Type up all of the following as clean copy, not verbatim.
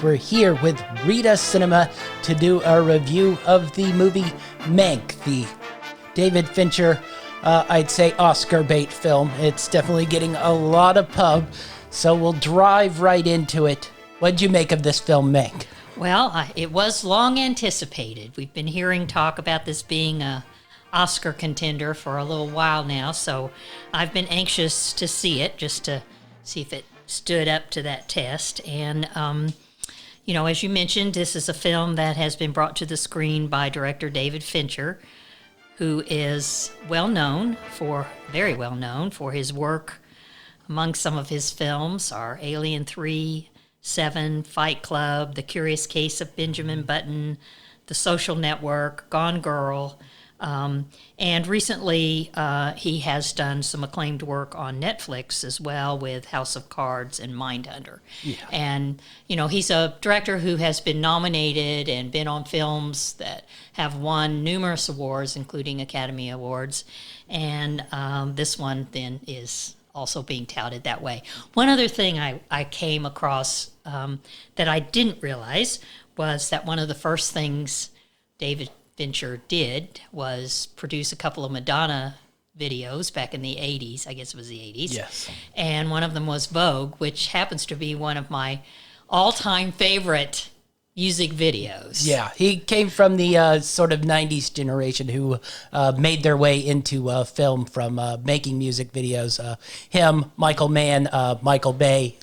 We're here with Rita Cinema to do a review of the movie Mank, the David Fincher, I'd say Oscar bait film. It's definitely getting a lot of pub, so we'll drive right into it. What'd you make of this film, Mank? Well, it was long anticipated. We've been hearing talk about this being a Oscar contender for a little while now, so I've been anxious to see it, just to see if it stood up to that test. And, as you mentioned, this is a film that has been brought to the screen by director David Fincher, who is very well known for his work. Among some of his films are Alien 3, 7, Fight Club, The Curious Case of Benjamin Button, The Social Network, Gone Girl, and recently he has done some acclaimed work on Netflix as well with House of Cards and Mindhunter. Yeah. And, he's a director who has been nominated and been on films that have won numerous awards, including Academy Awards. And this one then is also being touted that way. One other thing I came across that I didn't realize was that one of the first things David Fincher did was produce a couple of Madonna videos back in the 80s. I guess it was the 80s. Yes. And one of them was Vogue, which happens to be one of my all-time favorite music videos. Yeah, he came from the sort of 90s generation who made their way into film from making music videos. Him, Michael Mann, Michael Bay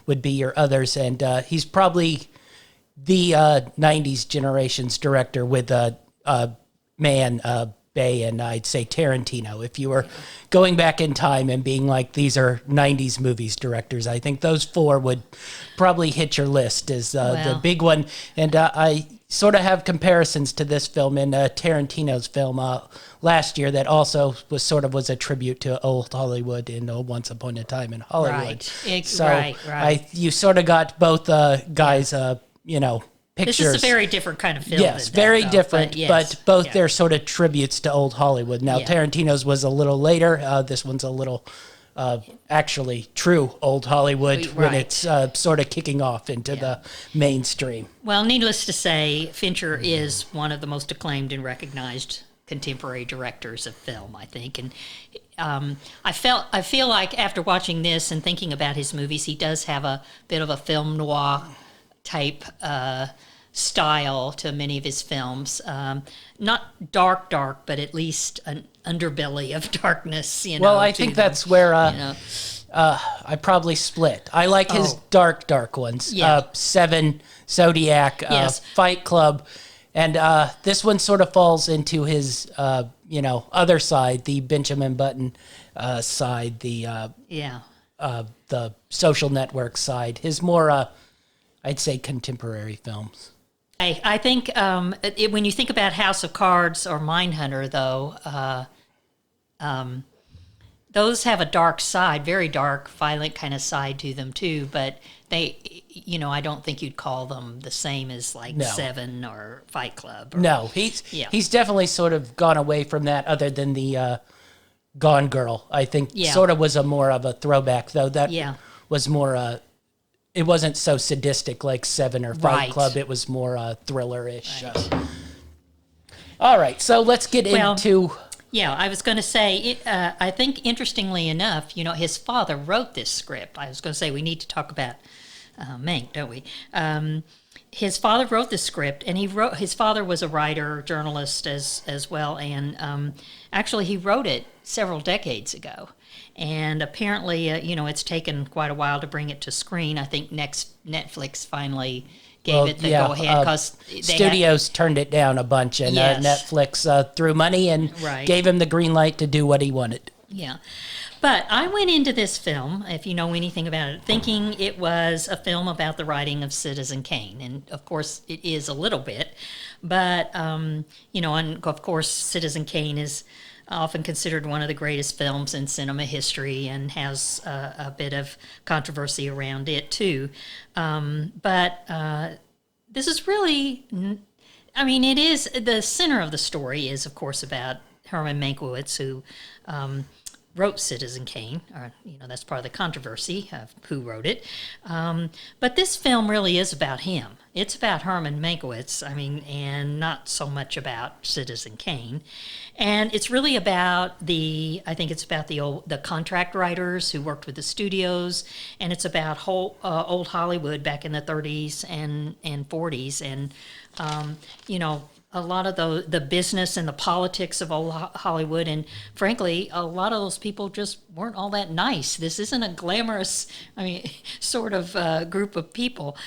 would be your others, and he's probably the 90s generation's director with Mann, Bay, and I'd say Tarantino. If you were going back in time and being like, these are 90s movies directors, I think those four would probably hit your list as the big one. And I sort of have comparisons to this film and Tarantino's film last year that also was a tribute to old Hollywood in Once Upon a Time in Hollywood. Right. You sort of got both guys, pictures. This is a very different kind of film. Yes, very different, but both they're sort of tributes to old Hollywood. Now, Tarantino's was a little later. This one's a little, actually, true old Hollywood when it's sort of kicking off into the mainstream. Well, needless to say, Fincher is one of the most acclaimed and recognized contemporary directors of film, I think. And I feel like after watching this and thinking about his movies, he does have a bit of a film noir type style to many of his films. Not dark, but at least an underbelly of darkness. Well, I think that's where I probably split. I like his dark ones. Yeah. 7, Zodiac, Fight Club, and this one sort of falls into his other side, the Benjamin Button side, the Social Network side. His more I'd say contemporary films. I think when you think about House of Cards or Mindhunter, though, those have a dark side, very dark, violent kind of side to them too. But they, I don't think you'd call them the same as like Seven or Fight Club. No, he's definitely sort of gone away from that. Other than the Gone Girl, I think sort of was a more of a throwback, though. That was more. It wasn't so sadistic like Seven or Fight Club. It was more thriller-ish. Right. All right, so let's get into... Yeah, I was going to say, I think interestingly enough, his father wrote this script. I was going to say we need to talk about Mank, don't we? His father wrote the script, and his father was a writer, journalist as well, and actually he wrote it several decades ago. And apparently, it's taken quite a while to bring it to screen. I think Netflix finally gave it the go-ahead because studios turned it down a bunch, and Netflix threw money and gave him the green light to do what he wanted. Yeah. But I went into this film, if you know anything about it, thinking it was a film about the writing of Citizen Kane. And, of course, it is a little bit. But, and, of course, Citizen Kane is often considered one of the greatest films in cinema history and has a bit of controversy around it too. But this is really, it is, the center of the story is, of course, about Herman Mankiewicz, who wrote Citizen Kane, or that's part of the controversy of who wrote it. But this film really is about him. It's about Herman Mankiewicz, and not so much about Citizen Kane. And it's really about I think it's about the contract writers who worked with the studios, and it's about old Hollywood back in the 30s and 40s, and a lot of the business and the politics of old Hollywood, and frankly, a lot of those people just weren't all that nice. This isn't a glamorous, sort of group of people.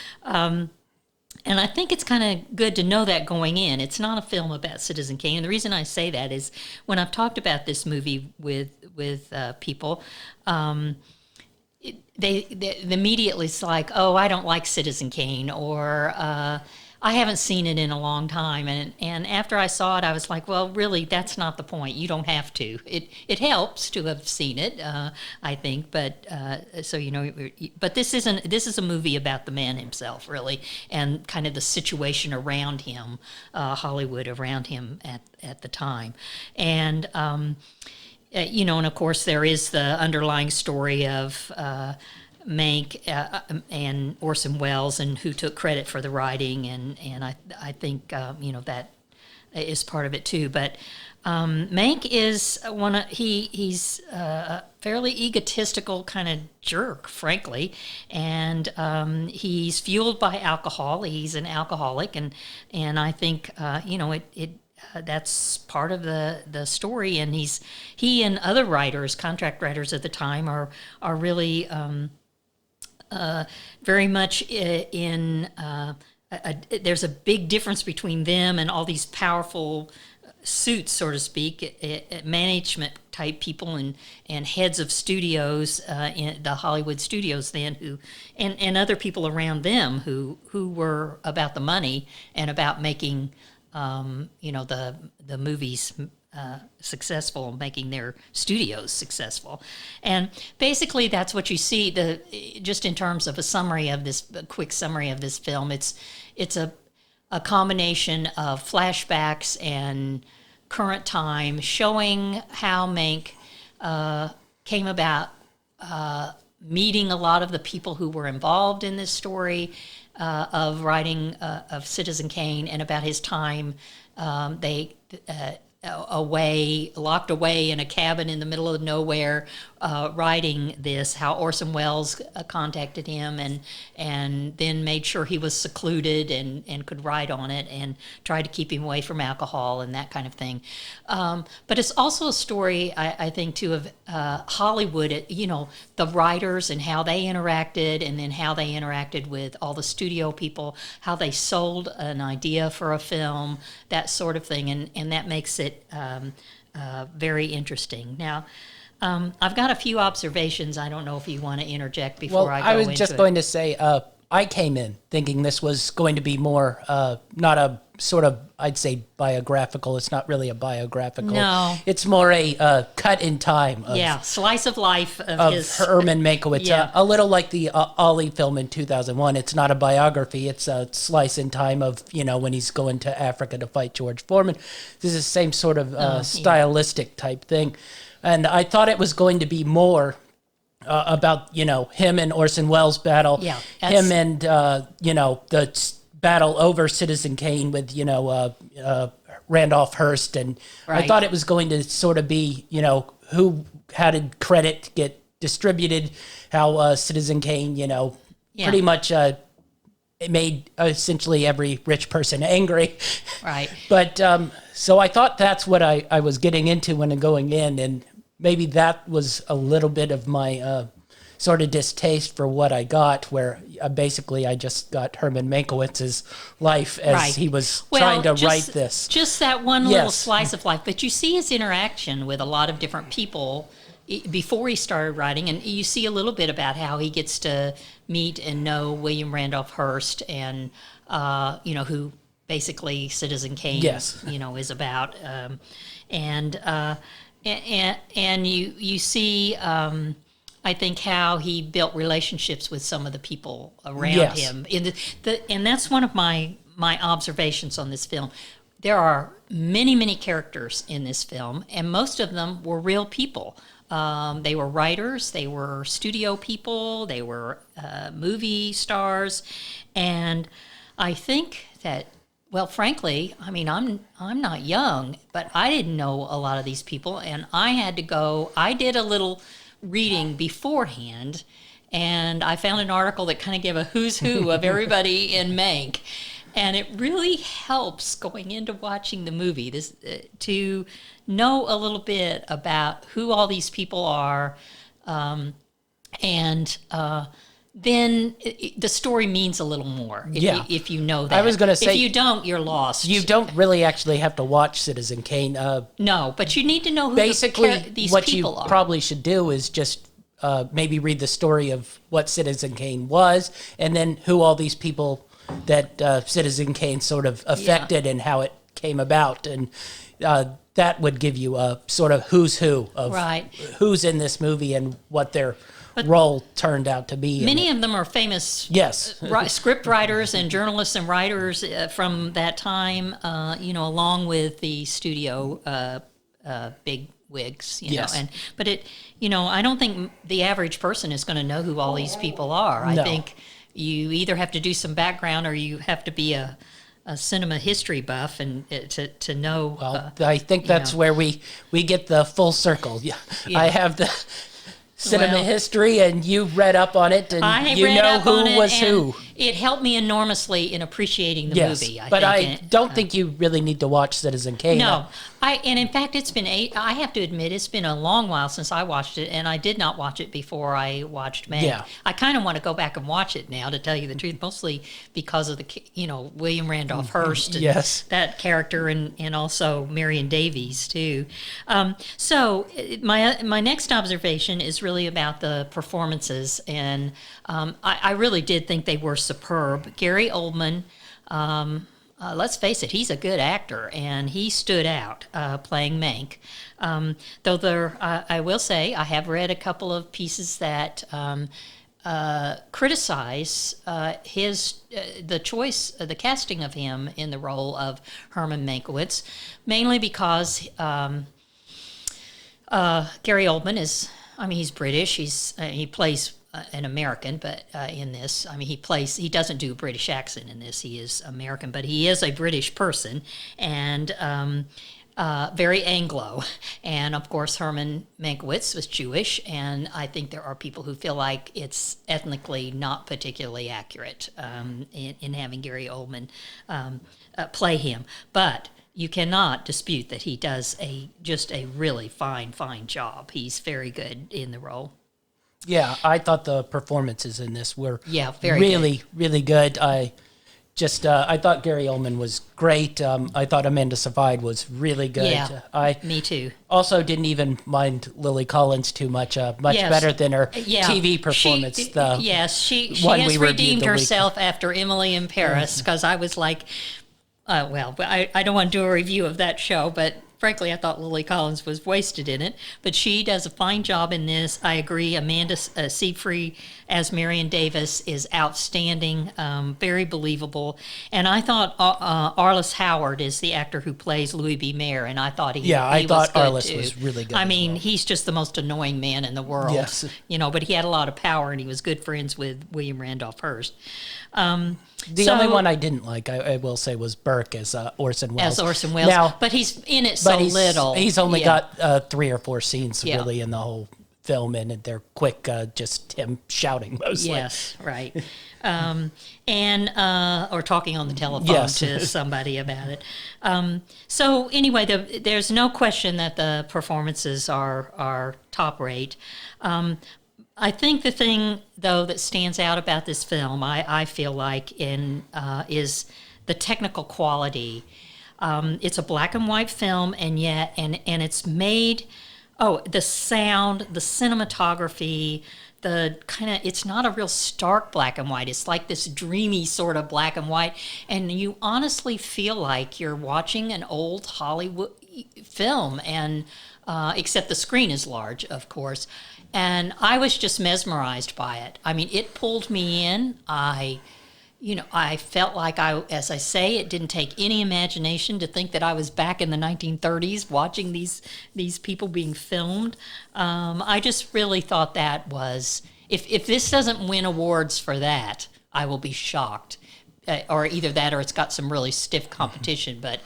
And I think it's kind of good to know that going in. It's not a film about Citizen Kane. And the reason I say that is when I've talked about this movie with people, they immediately it's like, oh, I don't like Citizen Kane, or I haven't seen it in a long time. And after I saw it, I was like, well, really, that's not the point. You don't have to. It helps to have seen it, I think. But but this is a movie about the man himself, really, and kind of the situation around him, Hollywood around him at the time. And and of course there is the underlying story of Mank and Orson Welles, and who took credit for the writing, and I think that is part of it too. But Mank is he's a fairly egotistical kind of jerk, frankly, and he's fueled by alcohol. He's an alcoholic, and I think that's part of the story. And he and other writers, contract writers at the time, are really very much in there's a big difference between them and all these powerful suits, so to speak, management type people and heads of studios in the Hollywood studios then, who and other people around them who were about the money and about making the movies successful, making their studios successful. And basically that's what you see, just in terms of a quick summary of this film. It's a combination of flashbacks and current time, showing how Mank came about meeting a lot of the people who were involved in this story of writing of Citizen Kane, and about his time locked away in a cabin in the middle of nowhere, writing this, how Orson Welles contacted him and then made sure he was secluded and could write on it, and tried to keep him away from alcohol and that kind of thing. But it's also a story, I think, too, of Hollywood, the writers and how they interacted, and then how they interacted with all the studio people, how they sold an idea for a film, that sort of thing, and that makes it very interesting. Now, I've got a few observations. I don't know if you want to interject before I go into it. I was just going to say, I came in thinking this was going to be more, not a sort of, I'd say, biographical. It's not really a biographical. No. It's more a cut in time. Slice of life of his... Herman Mankiewicz. Yeah. A little like the Ollie film in 2001. It's not a biography. It's a slice in time of, when he's going to Africa to fight George Foreman. This is the same sort of stylistic type thing. And I thought it was going to be more about, him and Orson Welles' battle. Yeah. Him and, the battle over Citizen Kane with, Randolph Hearst. And Right. I thought it was going to sort of be, how did credit get distributed, how Citizen Kane, pretty much it made essentially every rich person angry. Right. But so I thought that's what I was getting into when going in, and maybe that was a little bit of my sort of distaste for what I got, where basically I just got Herman Mankiewicz's life as he was trying to write this. Just that one little slice of life. But you see his interaction with a lot of different people before he started writing, and you see a little bit about how he gets to meet and know William Randolph Hearst, and who basically Citizen Kane is about, and you see I think how he built relationships with some of the people around him. And that's one of my observations on this film. There are many, many characters in this film, and most of them were real people. They were writers, they were studio people, they were movie stars, and I think that, well, frankly, I mean, I'm not young, but I didn't know a lot of these people, and I had to go. I did a little reading beforehand, and I found an article that kind of gave a who's who of everybody in Mank. And it really helps going into watching the movie to know a little bit about who all these people are, and then the story means a little more if you know that. I was going to say, if you don't, you're lost. You don't really actually have to watch Citizen Kane. No, but you need to know who basically these what people you are. Probably should do is just maybe read the story of what Citizen Kane was, and then who all these people that Citizen Kane sort of affected and how it came about, and that would give you a sort of who's who of who's in this movie and what their role turned out to be. Many of them are famous script writers and journalists and writers from that time, along with the studio big wigs, know. But I don't think the average person is going to know who all these people are. I think you either have to do some background or you have to be a cinema history buff and to know. Well, I think that's where we get the full circle. Yeah. I have the cinema history, and you read up on it, and you know who was who. It helped me enormously in appreciating the movie. I don't think you really need to watch Citizen Kane. No, and in fact, it's been I have to admit, it's been a long while since I watched it, and I did not watch it before I watched Mank. Yeah. I kind of want to go back and watch it now, to tell you the truth, mostly because of the William Randolph Hearst, and that character, and also Marion Davies too. So my next observation is really about the performances, and I really did think they were superb. Gary Oldman, let's face it, he's a good actor, and he stood out playing Mank. Though I will say, I have read a couple of pieces that criticize the choice, the casting of him in the role of Herman Mankiewicz, mainly because Gary Oldman he's British. He plays an American, but in this, he doesn't do a British accent in this. He is American, but he is a British person, and very Anglo. And of course, Herman Mankiewicz was Jewish, and I think there are people who feel like it's ethnically not particularly accurate in having Gary Oldman play him. But you cannot dispute that he does just a really fine job. He's very good in the role. Yeah, I thought the performances in this were really good. I thought Gary Oldman was great. I thought Amanda Seyfried was really good. Yeah, me too. Also didn't even mind Lily Collins too much. Better than her TV performance. She has redeemed herself after Emily in Paris, because I was like, I don't want to do a review of that show, but frankly, I thought Lily Collins was wasted in it, but she does a fine job in this. I agree. Amanda Seyfried as Marion Davis is outstanding, very believable. And I thought Arliss Howard is the actor who plays Louis B. Mayer, and I thought he was good Arliss too. was really good. He's just the most annoying man in the world. Yes. But he had a lot of power, and he was good friends with William Randolph Hearst. The only one I didn't like, I will say, was Burke as Orson Welles. Now, but he's in it so little. He's only got 3 or 4 scenes really in the whole film, and they're quick, just him shouting mostly. Yes, right. Or talking on the telephone to somebody about it. So anyway, there's no question that the performances are top rate. I think the thing, though, that stands out about this film, I feel like, is the technical quality. It's a black and white film, and it's made. The sound, the cinematography, it's not a real stark black and white. It's like this dreamy sort of black and white, and you honestly feel like you're watching an old Hollywood film, and except the screen is large, of course. And I was just mesmerized by it. It pulled me in. I felt like as I say, it didn't take any imagination to think that I was back in the 1930s watching these people being filmed. I just really thought that was, if this doesn't win awards for that, I will be shocked. Or either that or it's got some really stiff competition. But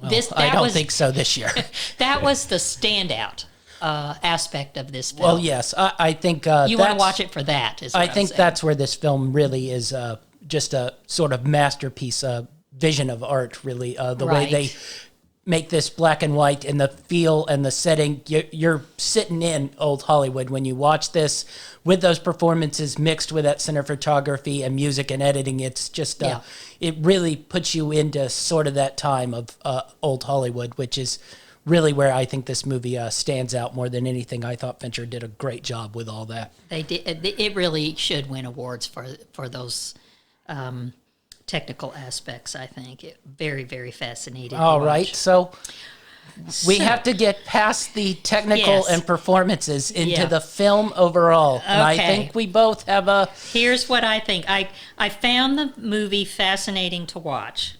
I don't think so this year. That was the standout aspect of this film. Well, yes, I think you want to watch it for that. I think that's where this film really is just a sort of masterpiece, vision of art. Really, the way they make this black and white and the feel and the setting. You're sitting in old Hollywood when you watch this with those performances mixed with that center photography and music and editing. It's just it really puts you into sort of that time of old Hollywood, which is really where I think this movie stands out more than anything. I thought Fincher did a great job with all that. They did. It really should win awards for those technical aspects. I think very, very fascinating. All right, so we have to get past the technical and performances into the film overall. And I think we both have a. Here's what I think. I found the movie fascinating to watch.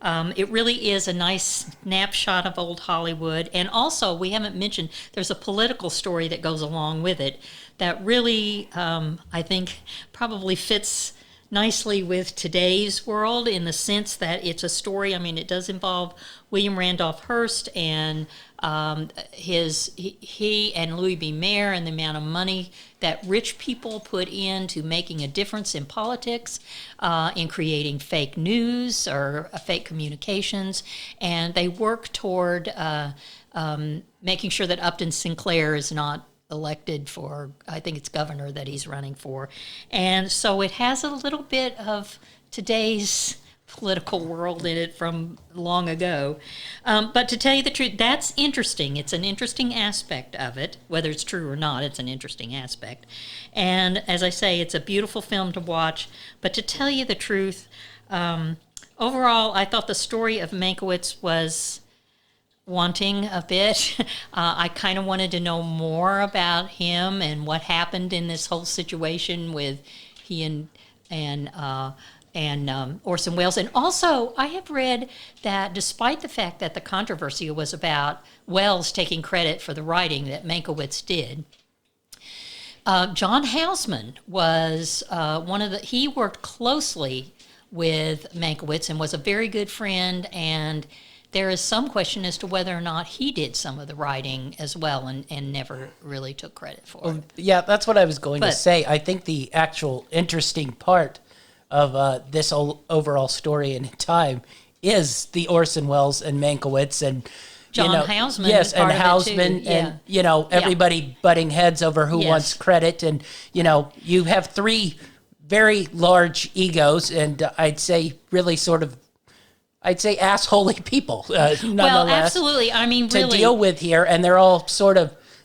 It really is a nice snapshot of old Hollywood. And also, we haven't mentioned, there's a political story that goes along with it that really, I think, probably fits nicely with today's world in the sense that it's a story. I mean, it does involve William Randolph Hearst and he and Louis B. Mayer and the amount of money that rich people put into making a difference in politics, in creating fake news or fake communications, and they work toward making sure that Upton Sinclair is not elected for, I think it's governor that he's running for. And so it has a little bit of today's political world in it from long ago. But to tell you the truth, that's interesting. It's an interesting aspect of it. Whether it's true or not, it's an interesting aspect. And as I say, it's a beautiful film to watch. But to tell you the truth, overall, I thought the story of Mankiewicz was wanting a bit. I kind of wanted to know more about him and what happened in this whole situation with he and Orson Welles. And also, I have read that despite the fact that the controversy was about Welles taking credit for the writing that Mankiewicz did, John Houseman was he worked closely with Mankiewicz and was a very good friend, and there is some question as to whether or not he did some of the writing as well and never really took credit for it. Yeah, that's what I was going to say. I think the actual interesting part of this overall story in time is the Orson Welles and Mankiewicz and John Houseman. Yes, and Houseman and everybody butting heads over who wants credit. And you have three very large egos, and I'd say really sort of assholey people, nonetheless. Well, absolutely. I mean, really. To deal with here, and they're all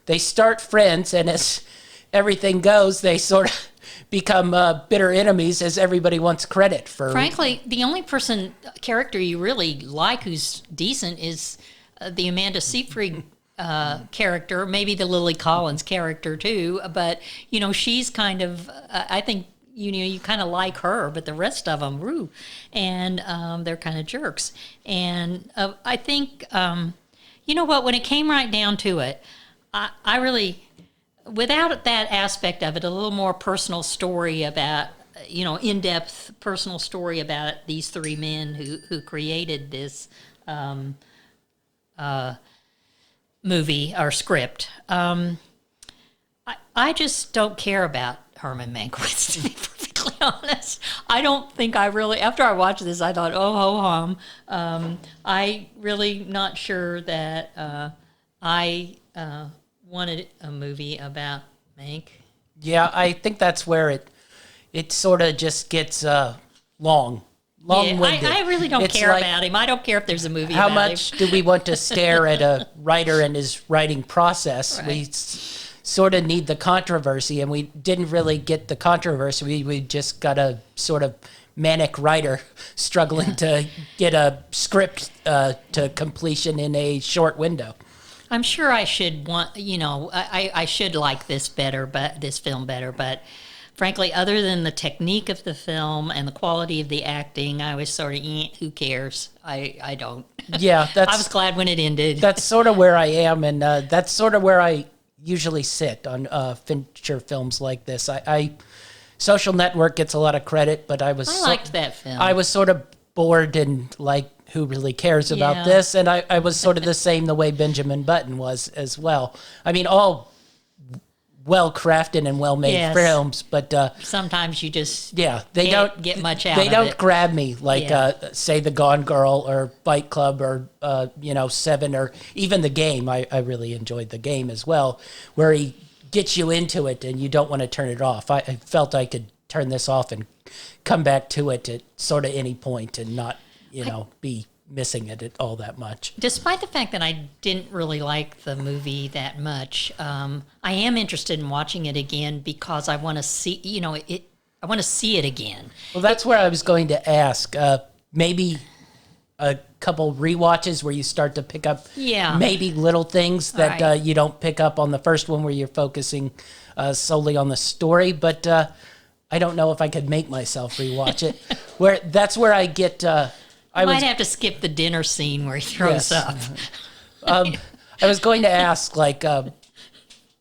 they start friends, and as everything goes, they sort of become bitter enemies as everybody wants credit for. Frankly, the only character you really like who's decent is the Amanda Seyfried character, maybe the Lily Collins character too, but, she's kind of, I think, you kind of like her, but the rest of them, woo, and they're kind of jerks. And I think, when it came right down to it, I really, without that aspect of it, a little more personal story about, in-depth personal story about these three men who created this movie or script. I just don't care about Herman Mankiewicz, to be perfectly honest. I don't think I really, after I watched this, I thought, oh, ho, hum. I really not sure that I wanted a movie about Mank. Yeah, I think that's where it sort of just gets long-winded. I really don't care about him. I don't care if there's a movie about him. How much do we want to stare at a writer and his writing process? Right. We sort of need the controversy, and we didn't really get the controversy. We just got a sort of manic writer struggling to get a script to completion in a short window. I'm sure I should I should like this film better, but frankly, other than the technique of the film and the quality of the acting, I was sort of, who cares? I don't. Yeah, I was glad when it ended. that's sort of where I am, and that's sort of where I usually sit on Fincher films like this. Social Network gets a lot of credit, but I liked that film. I was sort of bored and like, who really cares about this? And I was sort of the same the way Benjamin Button was as well. I mean, all well-crafted and well-made films, but sometimes you just they don't get much out of it. They don't grab me like, say, The Gone Girl or Fight Club or, Seven or even The Game. I really enjoyed The Game as well, where he gets you into it and you don't want to turn it off. I felt I could turn this off and come back to it at sort of any point and not, be missing it all that much. Despite the fact that I didn't really like the movie that much, I am interested in watching it again because I want to see, I want to see it again. Well, that's where I was going to ask. Maybe a couple rewatches where you start to pick up maybe little things that you don't pick up on the first one where you're focusing solely on the story. But I don't know if I could make myself rewatch it. That's where I get... I might have to skip the dinner scene where he throws up. I was going to ask,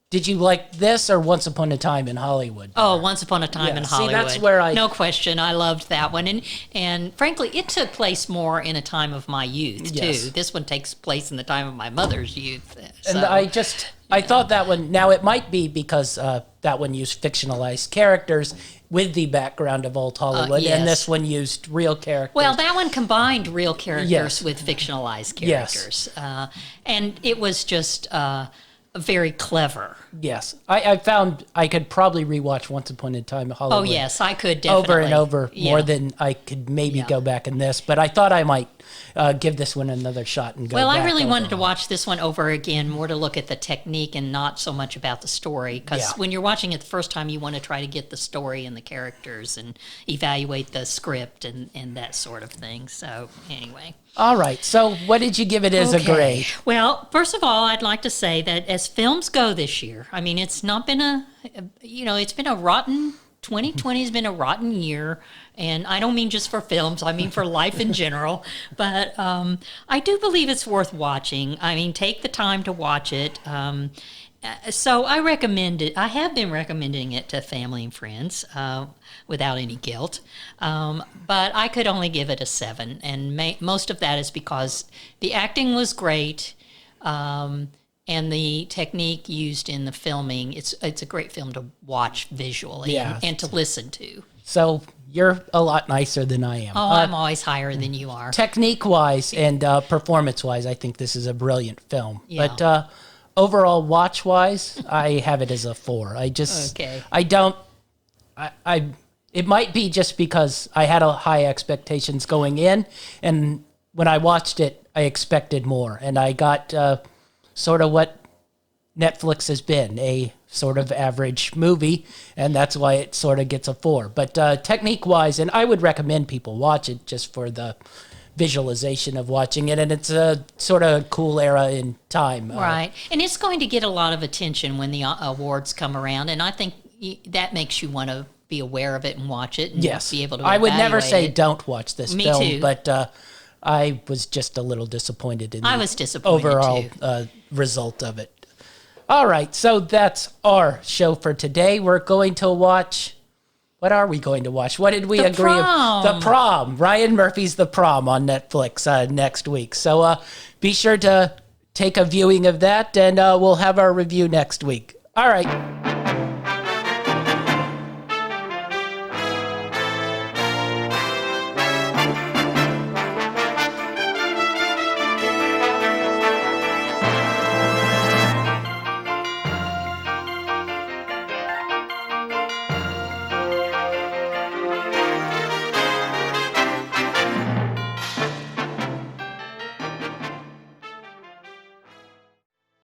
did you like this or Once Upon a Time in Hollywood? Oh, Once Upon a Time in Hollywood. See, that's where no question, I loved that one, and frankly, it took place more in a time of my youth too. This one takes place in the time of my mother's youth. So. And I thought that one. Now it might be because that one used fictionalized characters with the background of old Hollywood, and this one used real characters. Well, that one combined real characters with fictionalized characters, and it was just very clever. Yes, I found I could probably rewatch Once Upon a Time in Hollywood. Oh yes, I could definitely over and over more than I could maybe go back in this. But I thought I might give this one another shot and go. Well, back I really wanted to watch this one over again, more to look at the technique and not so much about the story. Because when you're watching it the first time, you want to try to get the story and the characters and evaluate the script and that sort of thing. So anyway. All right. So what did you give it as a grade? Well, first of all, I'd like to say that as films go this year, I mean, it's not been it's been a rotten, 2020 has been a rotten year. And I don't mean just for films, I mean for life in general. But I do believe it's worth watching. I mean, take the time to watch it. So I recommend it. I have been recommending it to family and friends without any guilt. But I could only give it a 7. And most of that is because the acting was great. And the technique used in the filming, it's a great film to watch visually and to listen to. So you're a lot nicer than I am. Oh, I'm always higher than you are. Technique-wise and performance-wise, I think this is a brilliant film. Yeah. But overall, watch-wise, I have it as a 4. It might be just because I had high expectations going in, and when I watched it, I expected more, and I got sort of what Netflix has been, a sort of average movie, and that's why it sort of gets a 4. But technique-wise, and I would recommend people watch it just for the visualization of watching it, and it's a sort of cool era in time. Right, and it's going to get a lot of attention when the awards come around, and I think that makes you want to be aware of it and watch it and be able to I would never say it. Don't watch this film, too. But I was just a little disappointed in the overall result of it. All right, so that's our show for today. We're going to watch... What are we going to watch? What did we agree? The Prom. Ryan Murphy's The Prom on Netflix next week. So be sure to take a viewing of that, and we'll have our review next week. All right.